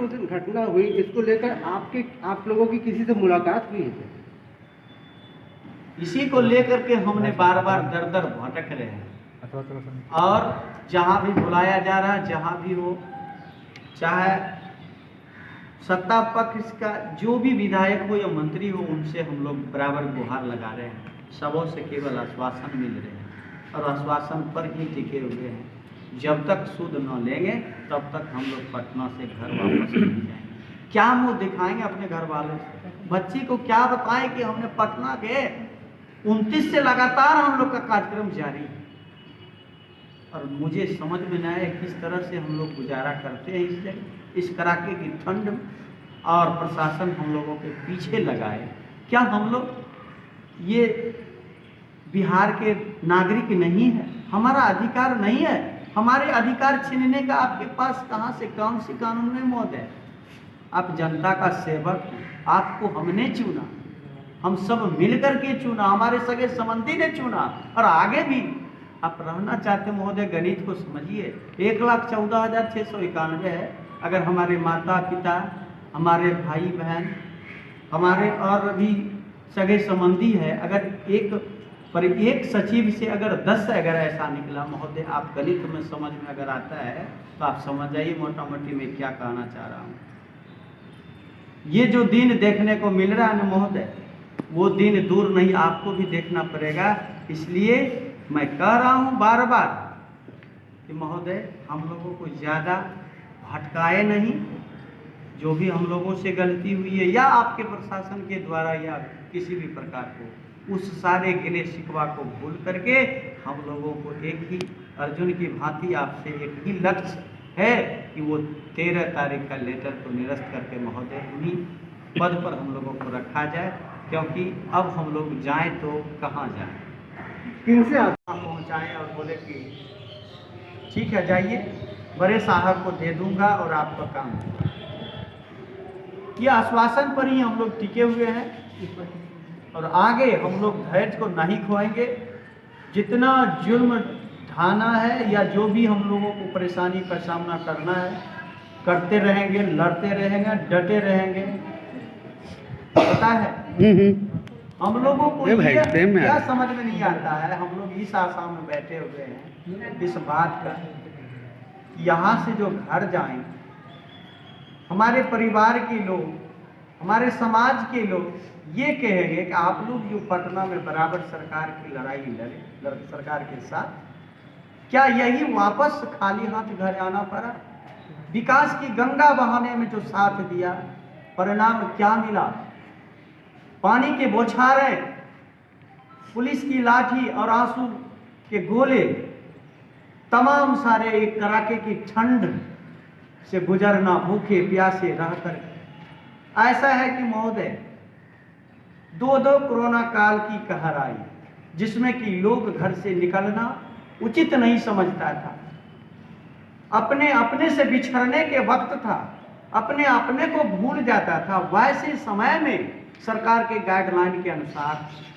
उस दिन घटना हुई, इसको लेकर आप लोगों की किसी से मुलाकात हुई है? इसी को लेकर के हमने बार बार दर दर भटक रहे हैं, और जहाँ भी बुलाया जा रहा है, जहाँ भी हो, चाहे सत्ता पक्ष का जो भी विधायक हो या मंत्री हो, उनसे हम लोग बराबर गुहार लगा रहे हैं। सबों से केवल आश्वासन मिल रहे हैं और आश्वासन पर ही टिके हुए हैं। जब तक सुध न लेंगे तब तक हम लोग पटना से घर वापस नहीं जाएंगे। क्या मुंह दिखाएंगे अपने घर वालों से? बच्ची को क्या बताएं कि हमने पटना के 29 से लगातार हम लोग का कार्यक्रम जारी है, और मुझे समझ में न आए किस तरह से हम लोग गुजारा करते हैं इससे, इस कड़ाके की ठंड में, और प्रशासन हम लोगों के पीछे लगाए। क्या हम लोग ये बिहार के नागरिक नहीं है? हमारा अधिकार नहीं है? हमारे अधिकार छीनने का आपके पास कहाँ से, कौन सी कानून में मौत है? आप जनता का सेवक, आपको हमने चुना, हम सब मिलकर के चुना, हमारे सगे संबंधी ने चुना, और आगे भी आप रहना चाहते महोदय, गणित को समझिए। 1,14,691 है। अगर हमारे माता पिता, हमारे भाई बहन, हमारे और भी सगे संबंधी है, अगर एक सचिव से अगर 10 अगर ऐसा निकला महोदय, आप गणित में समझ में अगर आता है तो आप समझ जाइए मोटा मोटी मैं क्या कहना चाह रहा हूँ। ये जो दिन देखने को मिल रहा है ना महोदय, वो दिन दूर नहीं, आपको भी देखना पड़ेगा। इसलिए मैं कह रहा हूँ बार बार कि महोदय, हम लोगों को ज़्यादा भटकाए नहीं। जो भी हम लोगों से गलती हुई है या आपके प्रशासन के द्वारा या किसी भी प्रकार को, उस सारे गिले शिकवा को भूल करके हम लोगों को एक ही अर्जुन की भांति आपसे एक ही लक्ष्य है कि वो 13 तारीख का लेटर को निरस्त करके महोदय उन्हीं पद पर हम लोगों को रखा जाए, क्योंकि अब हम लोग जाएं तो कहाँ जाएं? किनसे पहुँचाएँ और बोले कि ठीक है जाइए, बड़े साहब को दे दूंगा और आपका काम होगा। ये आश्वासन पर ही हम लोग टिके हुए हैं, और आगे हम लोग धैर्य को नहीं खोएंगे। जितना जुल्म ढाना है या जो भी हम लोगों को परेशानी का सामना करना है, करते रहेंगे, लड़ते रहेंगे, डटे रहेंगे। पता है हम लोगों को क्या समझ में नहीं आता है, हम लोग इस आशा में बैठे हुए हैं इस बात का, यहाँ से जो घर जाएं, हमारे परिवार के लोग, हमारे समाज के लोग ये कहेंगे कि आप लोग जो पटना में बराबर सरकार की लड़ाई लड़े सरकार के साथ, क्या यही वापस खाली हाथ घर आना पड़ा? विकास की गंगा बहाने में जो साथ दिया, परिणाम क्या मिला? पानी के बौछारें, पुलिस की लाठी और आंसू के गोले, तमाम सारे एक कड़ाके की ठंड से गुजरना, भूखे प्यासे रहकर। ऐसा है कि महोदय, 2 कोरोना काल की कहर आई, जिसमें कि लोग घर से निकलना उचित नहीं समझता था। अपने अपने से बिछड़ने के वक्त था, अपने अपने को भूल जाता था। वैसे समय में सरकार के गाइडलाइन के अनुसार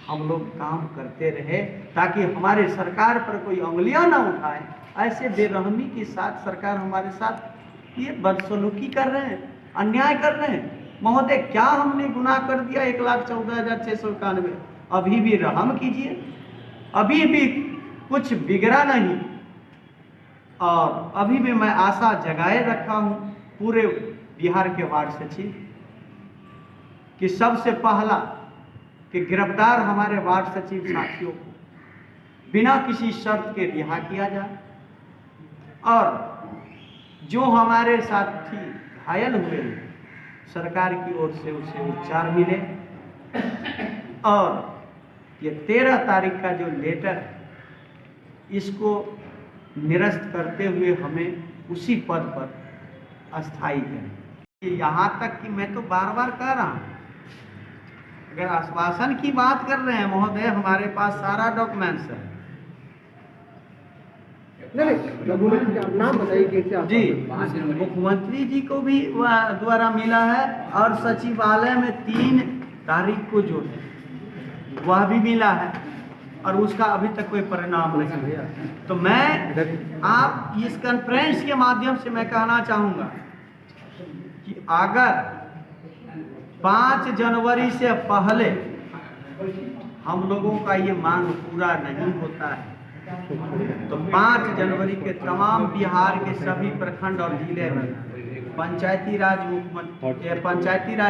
हम लोग काम करते रहे, ताकि हमारे सरकार पर कोई उंगलियां ना उठाए। ऐसे बेरहमी के साथ सरकार हमारे साथ ये बदसलूकी कर रहे हैं, अन्याय कर रहे हैं। महोदय, क्या हमने गुनाह कर दिया? 1,14,691। अभी भी रहम कीजिए, अभी भी कुछ बिगड़ा नहीं, और अभी भी मैं आशा जगाए रखा हूँ पूरे बिहार के वार्ड सचिव कि सबसे पहला कि गिरफ्तार हमारे वार्ड सचिव साथियों को बिना किसी शर्त के रिहा किया जाए, और जो हमारे साथी घायल हुए हैं सरकार की ओर से उसे उपचार मिले, और ये 13 तारीख का जो लेटर है इसको निरस्त करते हुए हमें उसी पद पर अस्थायी करें। यहाँ तक कि मैं तो बार बार कह रहा हूँ, अगर आश्वासन की बात कर रहे हैं महोदय, हमारे पास सारा डॉक्यूमेंट्स है। नाम बताइए जी, मुख्यमंत्री जी को भी द्वारा मिला है, और सचिवालय में 3 तारीख को जो है वह भी मिला है, और उसका अभी तक कोई परिणाम नहीं हुआ। तो मैं आप इस कॉन्फ्रेंस के माध्यम से मैं कहना चाहूँगा कि अगर 5 जनवरी से पहले हम लोगों का ये मांग पूरा नहीं होता है तो 5 जनवरी के तमाम बिहार के सभी प्रखंड और जिले में पंचायती राज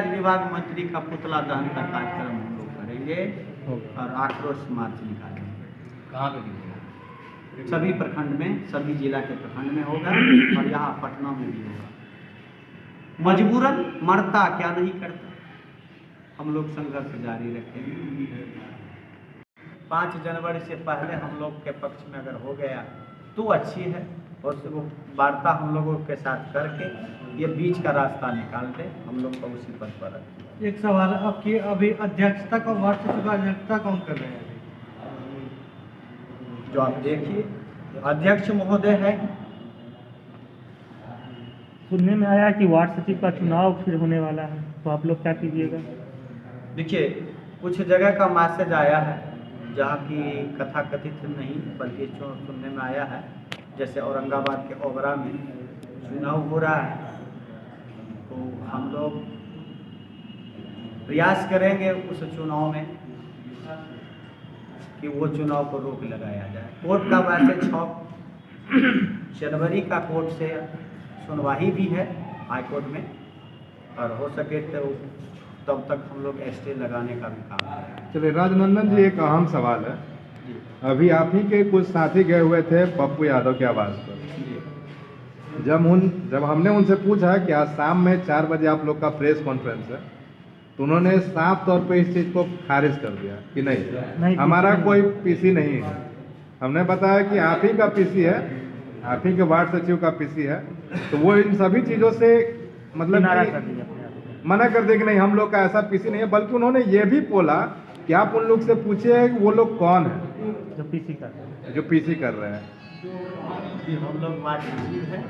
विभाग मंत्री का पुतला दहन का कार्यक्रम हम लोग करेंगे और आक्रोश मार्च निकालेंगे। कहाँ पे? सभी प्रखंड में, सभी जिला के प्रखंड में होगा और यहाँ पटना में भी होगा। मजबूरन मरता क्या नहीं करता, हम लोग संघर्ष जारी रखेंगे। 5 जनवरी से पहले हम लोग के पक्ष में अगर हो गया तो अच्छी है, और वो वार्ता हम लोगों के साथ करके ये बीच का रास्ता निकाल दे, हम लोग को उसी पद पर रखें। एक सवाल है आपकी, अभी अध्यक्षता का वार्ड सचिव का अध्यक्षता कौन कर रहे हैं? जो आप देखिए अध्यक्ष महोदय है। सुनने में आया कि वार्ड सचिव का चुनाव फिर होने वाला है, तो आप लोग क्या कीजिएगा? देखिए कुछ जगह का मैसेज आया है जहाँ की कथा कथित नहीं बल्कि सुनने में आया है, जैसे औरंगाबाद के ओबरा में चुनाव हो रहा है, तो हम लोग प्रयास करेंगे उस चुनाव में कि वो चुनाव को रोक लगाया जाए। कोर्ट का वैसे 6 जनवरी का कोर्ट से सुनवाई भी है हाई कोर्ट में, और हो सके तो तब तक हम लोग स्टे लगाने का भी काम करें। चलिए राजनंदन जी, एक अहम सवाल है। अभी आप ही के कुछ साथी गए हुए थे पप्पू यादव के आवास पर। जब हमने उनसे पूछा कि आज शाम में 4 बजे आप लोग का प्रेस कॉन्फ्रेंस है, तो उन्होंने साफ तौर पे इस चीज़ को खारिज कर दिया कि नहीं हमारा कोई पीसी नहीं है। हमने बताया कि आप ही का पीसी है, आप ही के वार्ड सचिव का पीसी है, तो वो इन सभी चीज़ों से मतलब मना कर दे कि नहीं हम लोग का ऐसा पीसी नहीं है। बल्कि उन्होंने ये भी बोला कि आप उन लोग से पूछिए कि वो लोग कौन है जो पीसी कर रहे हैं। हम लोग वार्ड सचिव है,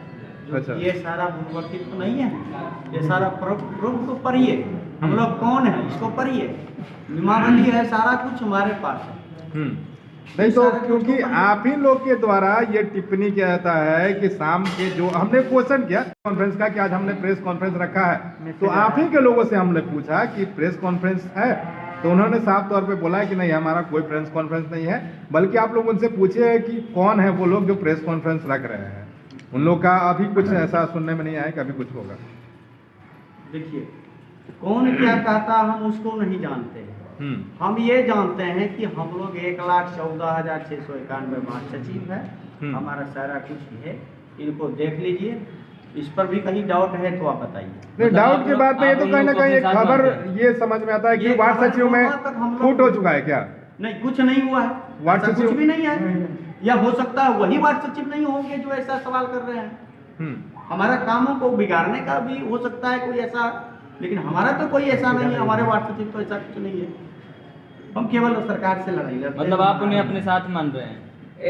अच्छा। ये सारा बुर्बकी तो नहीं है, ये सारा प्रूफ तो पढ़िए, हम लोग कौन है इसको पढ़िए, नियमावली है, सारा कुछ हमारे पास है। नहीं तो क्योंकि आप ही लोग के द्वारा ये टिप्पणी किया जाता है कि शाम के जो हमने क्वेश्चन किया कॉन्फ्रेंस का कि आज हमने प्रेस कॉन्फ्रेंस रखा है, तो आप ही के लोगों से हमने पूछा कि प्रेस कॉन्फ्रेंस है, तो उन्होंने साफ तौर पे बोला है कि नहीं हमारा कोई प्रेस कॉन्फ्रेंस नहीं है। बल्कि आप लोग उनसे पूछिए कि कौन है वो लोग जो प्रेस कॉन्फ्रेंस रख रहे हैं। उन लोग का अभी कुछ ऐसा सुनने में नहीं आया कि अभी कुछ होगा। देखिए कौन क्या कहता हम उसको नहीं जानते हैं, हम ये जानते हैं कि हम लोग 1,14,691 वार्ड सचिव है, हमारा सारा कुछ है, इनको देख लीजिए। इस पर भी कहीं डाउट है तो आप बताइए। नहीं डाउट की बात नहीं है, तो कहीं ना कहीं एक खबर ये समझ में आता है कि वार्ड सचिव में फूट हो चुका है क्या? नहीं कुछ नहीं हुआ है, वार्ड ऐसा सचिव कुछ भी नहीं है, या हो सकता है वही वार्ड सचिव नहीं होंगे जो ऐसा सवाल कर रहे हैं। हमारा कामों को बिगाड़ने का भी हो सकता है कोई ऐसा, लेकिन हमारा तो कोई ऐसा नहीं है, हमारे वार्ड सचिव तो ऐसा कुछ नहीं है। हम केवल सरकार से लड़ाई लड़ते हैं। मतलब आप उन्हें अपने साथ मान रहे हैं,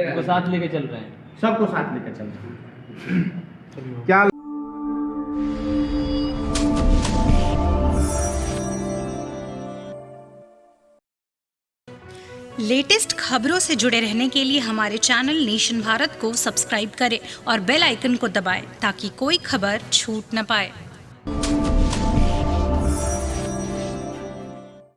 उनको साथ लेके चल रहे हैं, सबको साथ लेकर चल रहे हैं। क्या लेटेस्ट खबरों से जुड़े रहने के लिए हमारे चैनल नेशन भारत को सब्सक्राइब करें और बेल आइकन को दबाएं ताकि कोई खबर छूट न पाए।